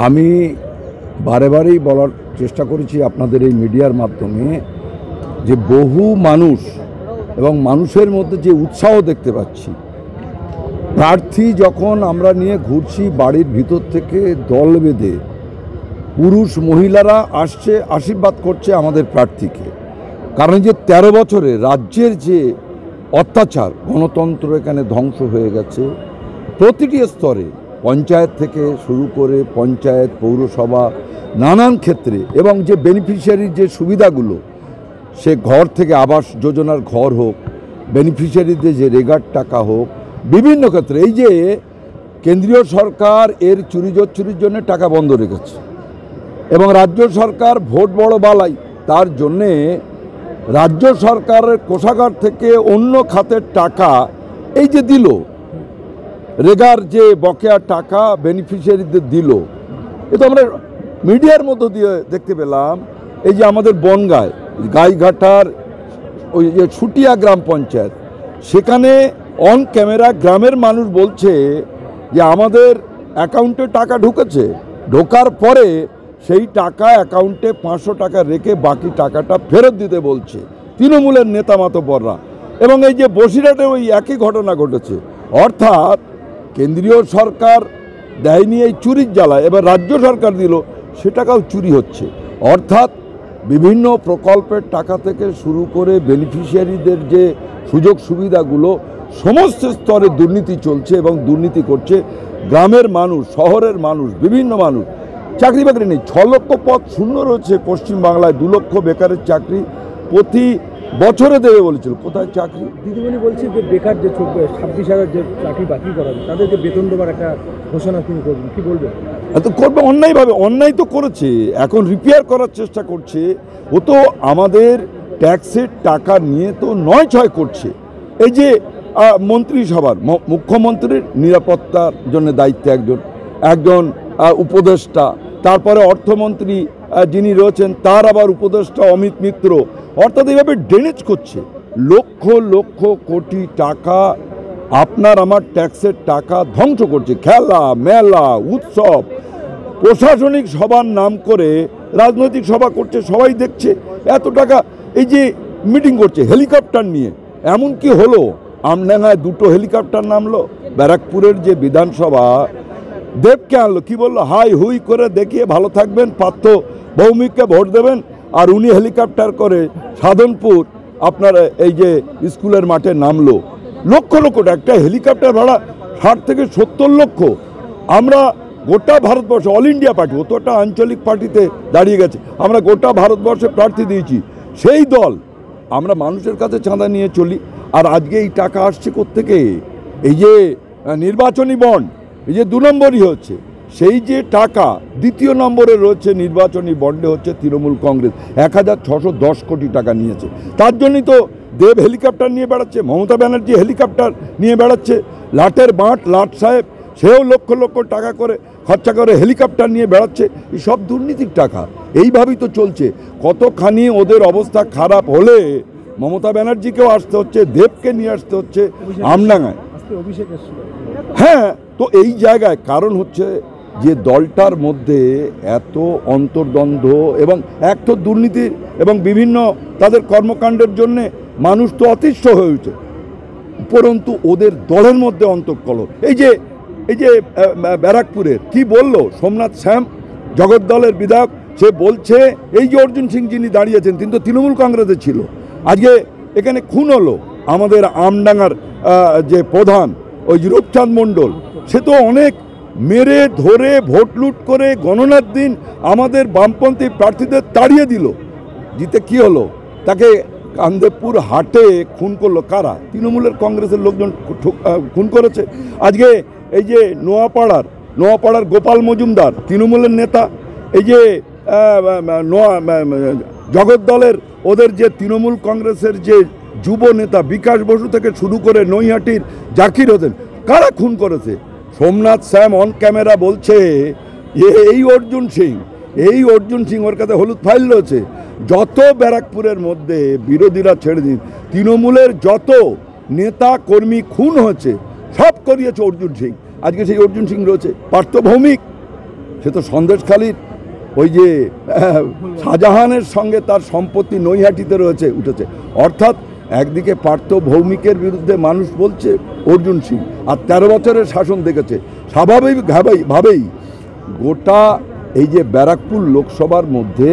আমি বারে বারেই বলার চেষ্টা করেছি আপনাদের এই মিডিয়ার মাধ্যমে যে বহু মানুষ এবং মানুষের মধ্যে যে উৎসাহ দেখতে পাচ্ছি, প্রার্থী যখন আমরা নিয়ে ঘুরছি বাড়ির ভিতর থেকে দল বেঁধে পুরুষ মহিলারা আসছে, আশীর্বাদ করছে আমাদের প্রার্থীকে। কারণ যে 13 বছরে রাজ্যের যে অত্যাচার, গণতন্ত্র এখানে ধ্বংস হয়ে গেছে প্রতিটি স্তরে, পঞ্চায়েত থেকে শুরু করে পঞ্চায়েত, পৌরসভা, নানান ক্ষেত্রে, এবং যে বেনিফিশিয়ারির যে সুবিধাগুলো, সে ঘর থেকে আবাস যোজনার ঘর হোক, বেনিফিশিয়ারিদের যে রেগার টাকা হোক, বিভিন্ন ক্ষেত্রে এই যে কেন্দ্রীয় সরকার এর চুরির জন্য টাকা বন্ধ রেখেছে এবং রাজ্য সরকার ভোট বড় বালাই, তার জন্যে রাজ্য সরকারের কোষাগার থেকে অন্য খাতের টাকা এই যে দিল, রেগার যে বকেয়া টাকা বেনিফিশিয়ারিদের দিল, এ তো আমরা মিডিয়ার মধ্য দিয়ে দেখতে পেলাম। এই যে আমাদের বনগাঁয় গাইঘাটার ওই যে ছুটিয়া গ্রাম পঞ্চায়েত, সেখানে অন ক্যামেরা গ্রামের মানুষ বলছে যে আমাদের অ্যাকাউন্টে টাকা ঢুকেছে, ঢোকার পরে সেই টাকা অ্যাকাউন্টে 500 টাকা রেখে বাকি টাকাটা ফেরত দিতে বলছে তৃণমূলের নেতা মাতব্বররা। এবং এই যে বসিরহাটে ওই একই ঘটনা ঘটেছে, অর্থাৎ কেন্দ্রীয় সরকার দেয়নি এই চুরির জ্বালায়, এবার রাজ্য সরকার দিল, সে টাকাও চুরি হচ্ছে। অর্থাৎ বিভিন্ন প্রকল্পের টাকা থেকে শুরু করে বেনিফিশিয়ারিদের যে সুযোগ সুবিধাগুলো, সমস্ত স্তরে দুর্নীতি চলছে এবং দুর্নীতি করছে গ্রামের মানুষ, শহরের মানুষ, বিভিন্ন মানুষ। চাকরি বাকরি নেই, 6 লক্ষ পদ শূন্য রয়েছে পশ্চিমবাংলায়, 2 লক্ষ বেকারের চাকরি প্রতি বছরে দেবে বলেছিল, কোথায় চাকরি? দিদিমণি বলছে যে বেকার যে 26,000 যে চাকরি বাকি করা, তাদেরকে বেতন দেওয়ার একটা ঘোষণা তিনি করবেন, কি বলবেন? তো করবে অন্যায়ভাবে, অন্যায় তো করেছে, এখন রিপেয়ার করার চেষ্টা করছে। ও তো আমাদের ট্যাক্সের টাকা নিয়ে তো 9-6 করছে। এই যে মন্ত্রিসভার মুখ্যমন্ত্রীর নিরাপত্তার জন্য দায়িত্বে একজন উপদেষ্টা, তারপরে অর্থমন্ত্রী যিনি রয়েছেন তার আবার উপদেষ্টা অমিত মিত্র, অর্থাৎ এইভাবে ড্রেনেজ করছে লক্ষ লক্ষ কোটি টাকা, আপনার আমার ট্যাক্সের টাকা ধ্বংস করছে। খেলা মেলা উৎসব, প্রশাসনিক সভার নাম করে রাজনৈতিক সভা করছে, সবাই দেখছে এত টাকা। এই যে মিটিং করছে হেলিকপ্টার নিয়ে, এমন কি হলো আমডাঙ্গায় 2টো হেলিকপ্টার নামলো, ব্যারাকপুরের যে বিধানসভা দেবকে আনলো, কি বললো, হাই হুই করে দেখিয়ে ভালো থাকবেন, পার্থ ভৌমিককে ভোট দেবেন, আর উনি হেলিকপ্টার করে সাধনপুর আপনার এই যে স্কুলের মাঠে নামলো। লক্ষ লক্ষ একটা হেলিকপ্টার ভাড়া 60 থেকে 70 লক্ষ। আমরা গোটা ভারতবর্ষে অল ইন্ডিয়া পার্টি, অতটা আঞ্চলিক পার্টিতে দাঁড়িয়ে গেছে, আমরা গোটা ভারতবর্ষে প্রার্থী দিয়েছি, সেই দল আমরা মানুষের কাছে চাঁদা নিয়ে চলি। আর আজকে এই টাকা আসছে কোত্থেকে? এই যে নির্বাচনী বন্ড, এই যে 2 নম্বরই হচ্ছে, সেই যে টাকা 2য় নম্বরে রয়েছে নির্বাচনী বন্ডে হচ্ছে তৃণমূল কংগ্রেস 1610 কোটি টাকা নিয়েছে। তার জন্যই তো দেব হেলিকপ্টার নিয়ে বেড়াচ্ছে, মমতা ব্যানার্জি হেলিকপ্টার নিয়ে বেড়াচ্ছে, লাটের বাঁট লাট সাহেব সেও লক্ষ লক্ষ টাকা করে খরচা করে হেলিকপ্টার নিয়ে বেড়াচ্ছে। এই সব দুর্নীতির টাকা, এইভাবেই তো চলছে। কতখানি ওদের অবস্থা খারাপ হলে মমতা ব্যানার্জিকেও আসতে হচ্ছে, দেবকে নিয়ে আসতে হচ্ছে আমডাঙ্গায়। হ্যাঁ, তো এই জায়গায় কারণ হচ্ছে যে দলটার মধ্যে এত অন্তর্দ্বন্দ্ব এবং এক তো দুর্নীতির এবং বিভিন্ন তাদের কর্মকাণ্ডের জন্যে মানুষ তো অতিষ্ঠ হয়ে উঠছে, উপরন্তু ওদের দলের মধ্যে অন্তর্কলহ। এই যে ব্যারাকপুরের কি বলল সোমনাথ শ্যাম, জগদ্দলের বিধায়ক, সে বলছে এই যে অর্জুন সিং যিনি দাঁড়িয়েছেন তিনি তো তৃণমূল কংগ্রেসে ছিল, আজকে এখানে খুন হলো আমাদের আমডাঙ্গার যে প্রধান ওই রূপচাঁদ মণ্ডল, সে তো অনেক মেরে ধরে ভোট লুট করে গণনার দিন আমাদের বামপন্থী প্রার্থীদের তাড়িয়ে দিল, জিতে কি হলো, তাকে কান্দেপুর হাটে খুন করলো কারা? তৃণমূলের কংগ্রেসের লোকজন খুন করেছে। আজকে এই যে নোয়াপাড়ার গোপাল মজুমদার তৃণমূলের নেতা, এই যে জগদ্দলের ওদের যে তৃণমূল কংগ্রেসের যে যুব নেতা বিকাশ বসু থেকে শুরু করে নৈহাটির জাকির হোসেন, কারা খুন করেছে? সোমনাথ শ্যাম অন ক্যামেরা বলছে এই অর্জুন সিং ওর কাছে হলুদ ফাইল রয়েছে। যত ব্যারাকপুরের মধ্যে বিরোধীরা ছেড়ে দিন, তৃণমূলের যত নেতা কর্মী খুন হয়েছে সব করিয়েছে অর্জুন সিং। আজকে সেই অর্জুন সিং রয়েছে, পার্থ ভৌমিক সে তো সন্দেশখালির ওই যে শাহজাহানের সঙ্গে তার সম্পত্তি নৈহাটিতে রয়েছে উঠেছে। অর্থাৎ একদিকে পার্থ ভৌমিকের বিরুদ্ধে মানুষ বলছে অর্জুন সিং, আর 13 বছরের শাসন দেখেছে। স্বাভাবিকভাবেই গোটা এই যে ব্যারাকপুর লোকসভার মধ্যে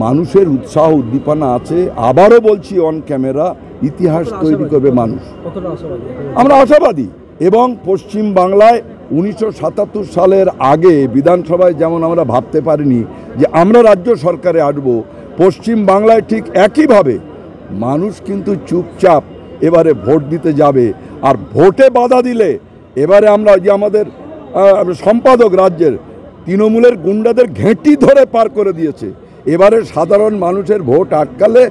মানুষের উৎসাহ উদ্দীপনা আছে। আবারও বলছি অন ক্যামেরা, ইতিহাস তৈরি করবে মানুষ। কতটা আশাবাদী? আমরা আশাবাদী। এবং পশ্চিম বাংলায় 1977 সালের আগে বিধানসভায় যেমন আমরা ভাবতে পারিনি যে আমরা রাজ্য সরকারে আসব, পশ্চিম বাংলায় ঠিক একইভাবে মানুষ কিন্তু চুপচাপ এবারে ভোট দিতে যাবে। আর ভোটে বাধা দিলে এবারে আমরা যে আমাদের সম্পাদক রাজ্যের তৃণমূলের গুন্ডাদের ঘেঁটি ধরে পার করে দিয়েছে, এবারে সাধারণ মানুষের ভোট আটকালে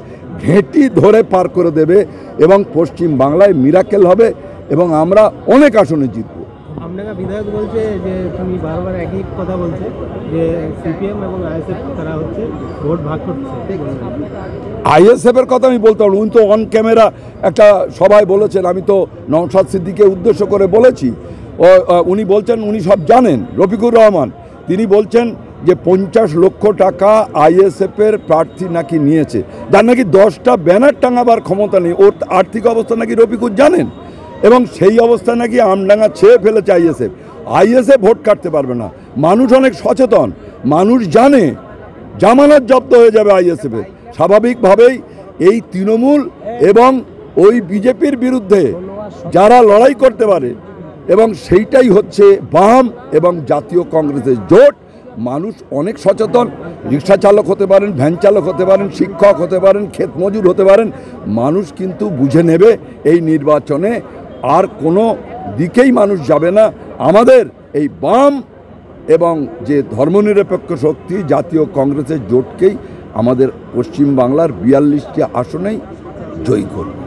ঘেঁটি ধরে পার করে দেবে এবং পশ্চিম বাংলায় মিরাকেল হবে এবং আমরা অনেক আসনে জিতব। আমডাঙ্গা বিধায়ক বলছে যে তুমি বারবার একই কথা বলছে যে সিপিএম এবং আইএসএফ তারা হচ্ছে ভোট ভাগ করছে। আইএসএফের কথা আমি বলতে পারবো, উনি তো অন ক্যামেরা একটা সবাই বলেছেন, আমি তো নওশাদ সিদ্দিককে উদ্দেশ্য করে বলেছি। উনি বলছেন উনি সব জানেন। রফিকুর রহমান তিনি বলছেন যে 50 লক্ষ টাকা আইএসএফের প্রার্থী নাকি নিয়েছে, যার নাকি 10টা ব্যানার টাঙাবার ক্ষমতা নেই। ওর আর্থিক অবস্থা নাকি রফিকুর জানেন, এবং সেই অবস্থা নাকি আমডাঙ্গা ছেয়ে ফেলেছে আইএসএফ। আইএসএফ ভোট কাটতে পারবে না। মানুষ অনেক সচেতন, মানুষ জানে জামানত জব্দ হয়ে যাবে আইএসএফে। স্বাভাবিকভাবেই এই তৃণমূল এবং ওই বিজেপির বিরুদ্ধে যারা লড়াই করতে পারে, এবং সেইটাই হচ্ছে বাম এবং জাতীয় কংগ্রেসের জোট। মানুষ অনেক সচেতন, রিক্সা চালক হতে পারেন, ভ্যান চালক হতে পারেন, শিক্ষক হতে পারেন, ক্ষেত মজুর হতে পারেন। মানুষ কিন্তু বুঝে নেবে এই নির্বাচনে আর কোনো দিকেই মানুষ যাবে না। আমাদের এই বাম এবং যে ধর্মনিরপেক্ষ শক্তি জাতীয় কংগ্রেসের জোটকেই আমাদের পশ্চিম বাংলার 42টি আসনেই জয়ী করবে।